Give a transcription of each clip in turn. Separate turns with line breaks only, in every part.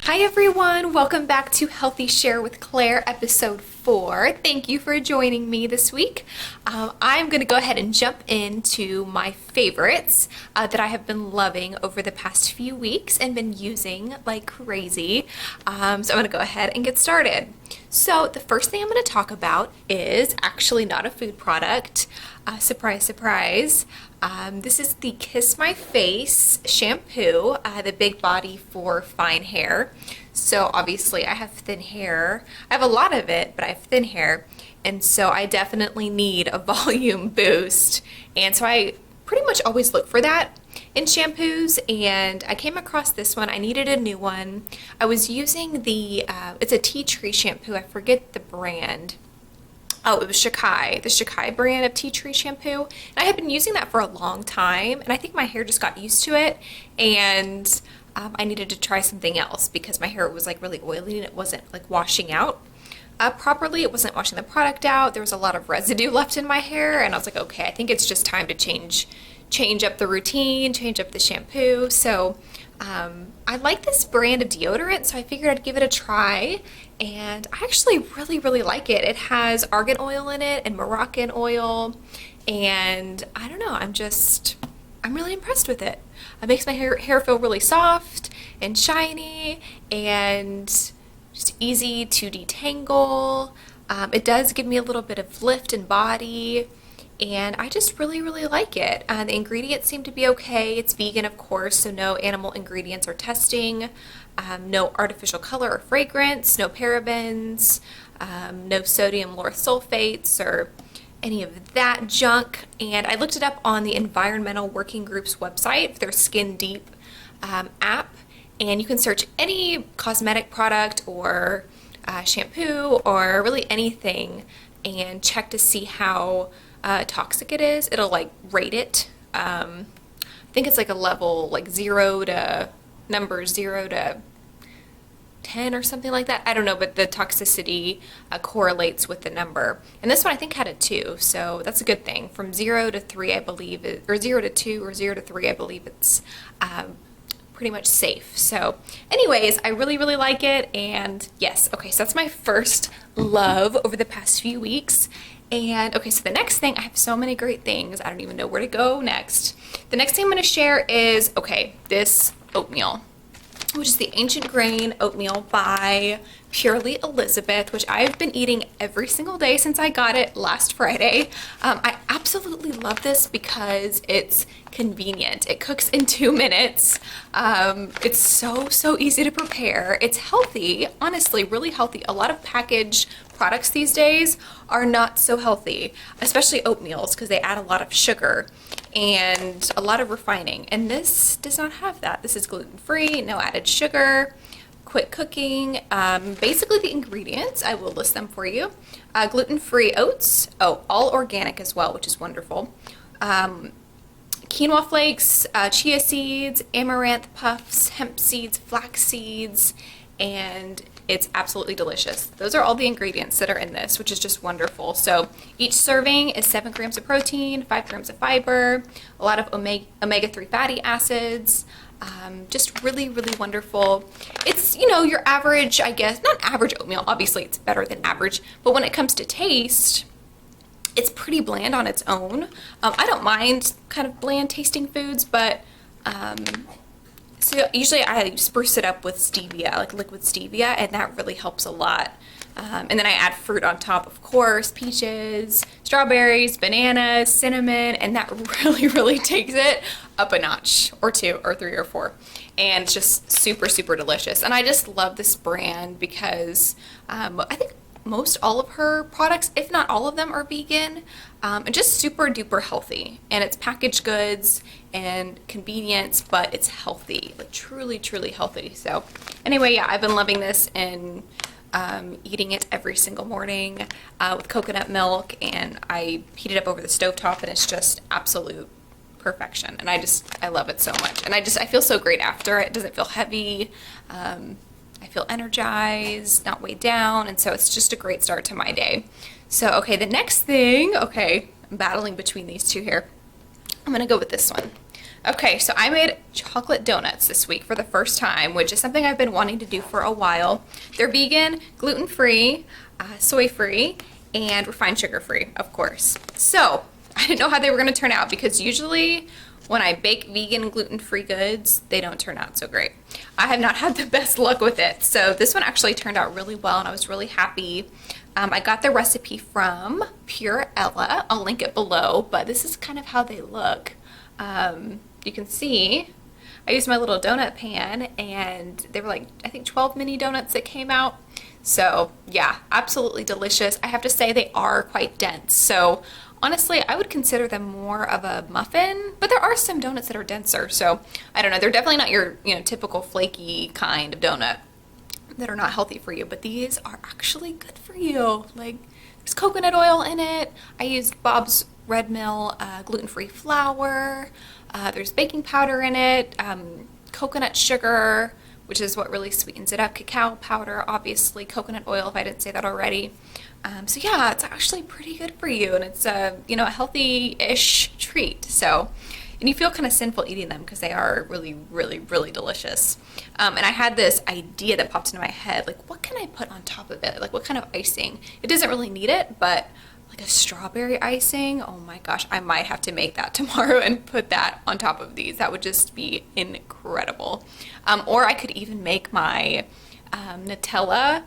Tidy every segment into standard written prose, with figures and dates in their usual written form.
Hi everyone, welcome back to Healthy Share with Claire, episode 4. Thank you for joining me this week. I'm going to go ahead and jump into my favorites that I have been loving over the past few weeks and been using like crazy. So I'm going to go ahead and get started. So the first thing I'm going to talk about is actually not a food product. Surprise, surprise. This is the Kiss My Face shampoo, the big body for fine hair. So obviously I have thin hair. I have a lot of it, but I have thin hair. And so I definitely need a volume boost. And so I pretty much always look for that in shampoos. And I came across this one. I needed a new one. I was using it's a tea tree shampoo. I forget the brand. Oh, it was Shikai, the Shikai brand of tea tree shampoo. And I had been using that for a long time, and I think my hair just got used to it, and I needed to try something else because my hair was like really oily and it wasn't like washing out properly. It wasn't washing the product out. There was a lot of residue left in my hair, and I was like, okay, I think it's just time to change up the routine, change up the shampoo. So I like this brand of deodorant, so I figured I'd give it a try, and I actually really like it. It has argan oil in it and Moroccan oil, and I don't know, I'm really impressed with it. It makes my hair feel really soft and shiny and just easy to detangle. It does give me a little bit of lift and body, and I just really like it. The ingredients seem to be okay. It's vegan, of course, so no animal ingredients or testing, no artificial color or fragrance, no parabens, no sodium lauryl sulfates or any of that junk. And I looked it up on the Environmental Working Group's website for their Skin Deep app, and you can search any cosmetic product or shampoo or really anything and check to see how toxic it is. It'll like rate it. I think it's like a level like 0 to 10 or something like that. I don't know, but the toxicity correlates with the number. And this one I think had a 2, so that's a good thing. From 0 to 3, I believe, or 0 to 2 or 0 to 3, I believe it's pretty much safe. So anyways, I really like it, and yes, okay, so that's my first love over the past few weeks. And okay, so the next thing, I have so many great things, I don't even know where to go next. The next thing I'm going to share is, okay, this oatmeal, which is the Ancient Grain Oatmeal by Purely Elizabeth, which I've been eating every single day since I got it last Friday. I absolutely love this because it's convenient. It cooks in 2 minutes. It's so easy to prepare. It's healthy, honestly, really healthy. A lot of packaged products these days are not so healthy, especially oatmeals, because they add a lot of sugar and a lot of refining, and this does not have that. This is gluten-free, no added sugar, quick cooking. Basically the ingredients, I will list them for you. Gluten-free oats, all organic as well, which is wonderful. Quinoa flakes, chia seeds, amaranth puffs, hemp seeds, flax seeds, and it's absolutely delicious. Those are all the ingredients that are in this, which is just wonderful. So each serving is 7 grams of protein, 5 grams of fiber, a lot of omega-3 fatty acids, just really wonderful. It's, your average, I guess, not average oatmeal, obviously it's better than average, but when it comes to taste, it's pretty bland on its own. I don't mind kind of bland tasting foods, but so usually I spruce it up with stevia, like liquid stevia, and that really helps a lot. And then I add fruit on top, of course, peaches, strawberries, bananas, cinnamon, and that really takes it up a notch, or 2, or 3, or 4. And it's just super delicious. And I just love this brand because I think most all of her products, if not all of them, are vegan, and just super duper healthy. And it's packaged goods and convenience, but it's healthy, like truly healthy. So anyway, yeah, I've been loving this and eating it every single morning with coconut milk, and I heat it up over the stovetop, and it's just absolute perfection. And I love it so much, and I feel so great after. It doesn't feel heavy. I feel energized, not weighed down, and so it's just a great start to my day. So, okay, the next thing, okay, I'm battling between these two here. I'm gonna go with this one. Okay, so I made chocolate donuts this week for the first time, which is something I've been wanting to do for a while. They're vegan, gluten-free, soy-free, and refined sugar-free, of course. So I didn't know how they were going to turn out because usually when I bake vegan and gluten-free goods, they don't turn out so great. I have not had the best luck with it. So this one actually turned out really well, and I was really happy. I got the recipe from Pure Ella. I'll link it below, but this is kind of how they look. You can see I used my little donut pan, and they were like, I think 12 mini donuts that came out. So yeah, absolutely delicious. I have to say they are quite dense. So honestly, I would consider them more of a muffin, but there are some donuts that are denser. So I don't know. They're definitely not your, typical flaky kind of donut that are not healthy for you, but these are actually good for you. Like, there's coconut oil in it. I used Bob's Red Mill gluten-free flour. There's baking powder in it, coconut sugar, which is what really sweetens it up, cacao powder, obviously, coconut oil, if I didn't say that already. So yeah, it's actually pretty good for you, and it's a healthy-ish treat. So, and you feel kind of sinful eating them because they are really, really, really delicious. And I had this idea that popped into my head, like, what can I put on top of it? Like, what kind of icing? It doesn't really need it, but like a strawberry icing, oh my gosh, I might have to make that tomorrow and put that on top of these. That would just be incredible. Or I could even make my Nutella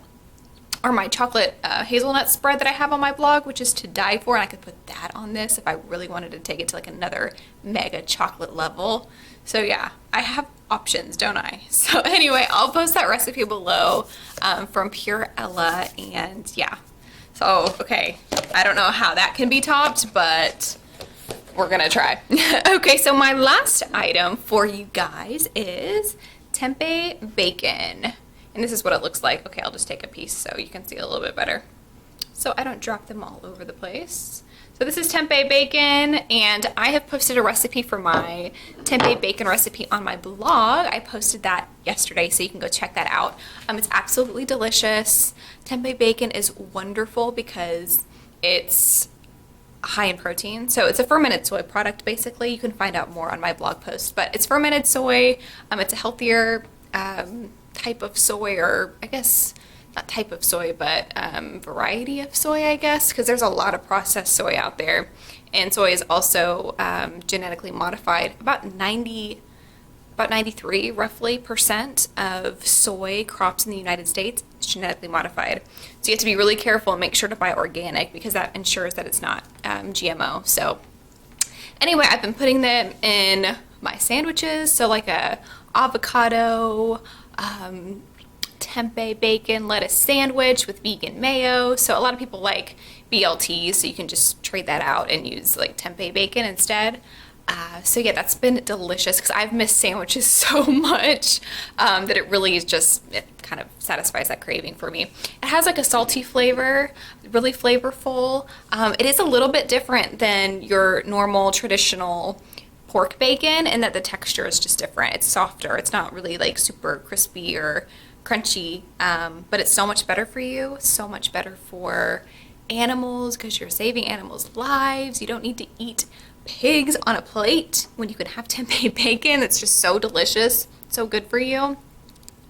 or my chocolate hazelnut spread that I have on my blog, which is to die for, and I could put that on this if I really wanted to take it to like another mega chocolate level. So yeah, I have options, don't I? So anyway, I'll post that recipe below from Pure Ella, and yeah. So, okay, I don't know how that can be topped, but we're gonna try. Okay, so my last item for you guys is tempeh bacon. And this is what it looks like. Okay, I'll just take a piece so you can see a little bit better, so I don't drop them all over the place. So this is tempeh bacon, and I have posted a recipe for my tempeh bacon recipe on my blog. I posted that yesterday, so you can go check that out. It's absolutely delicious. Tempeh bacon is wonderful because it's high in protein. So it's a fermented soy product, basically. You can find out more on my blog post, but it's fermented soy. It's a healthier type of soy, or I guess not type of soy, but variety of soy, I guess, because there's a lot of processed soy out there. And soy is also genetically modified. About 93 roughly percent of soy crops in the United States is genetically modified. So you have to be really careful and make sure to buy organic, because that ensures that it's not GMO. So anyway, I've been putting them in my sandwiches. So like a avocado, tempeh bacon lettuce sandwich with vegan mayo. So a lot of people like BLTs, so you can just trade that out and use like tempeh bacon instead. So yeah, that's been delicious because I've missed sandwiches so much that it really is just, it kind of satisfies that craving for me. It has like a salty flavor, really flavorful. It is a little bit different than your normal traditional pork bacon in that the texture is just different. It's softer. It's not really like super crispy or crunchy, but it's so much better for you, so much better for animals because you're saving animals' lives. You don't need to eat pigs on a plate when you can have tempeh bacon. It's just so delicious, so good for you.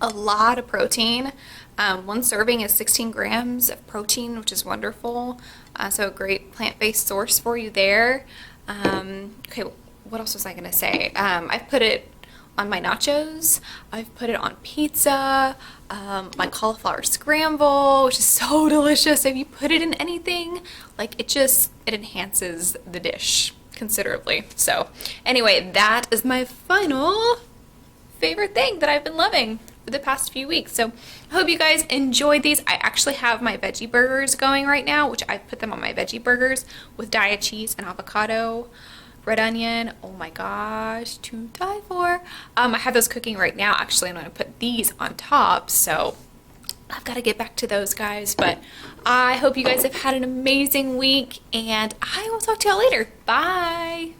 A lot of protein. One serving is 16 grams of protein, which is wonderful. So a great plant-based source for you there. Okay, what else was I gonna say? I've put it on my nachos. I've put it on pizza, my cauliflower scramble, which is so delicious. If you put it in anything, like it enhances the dish considerably. So anyway, that is my final favorite thing that I've been loving for the past few weeks. So I hope you guys enjoyed these. I actually have my veggie burgers going right now, which I put them on my veggie burgers with Daiya cheese and avocado, red onion. Oh my gosh, to die for. I have those cooking right now. Actually, I'm going to put these on top, so I've got to get back to those, guys. But I hope you guys have had an amazing week, and I will talk to y'all later. Bye.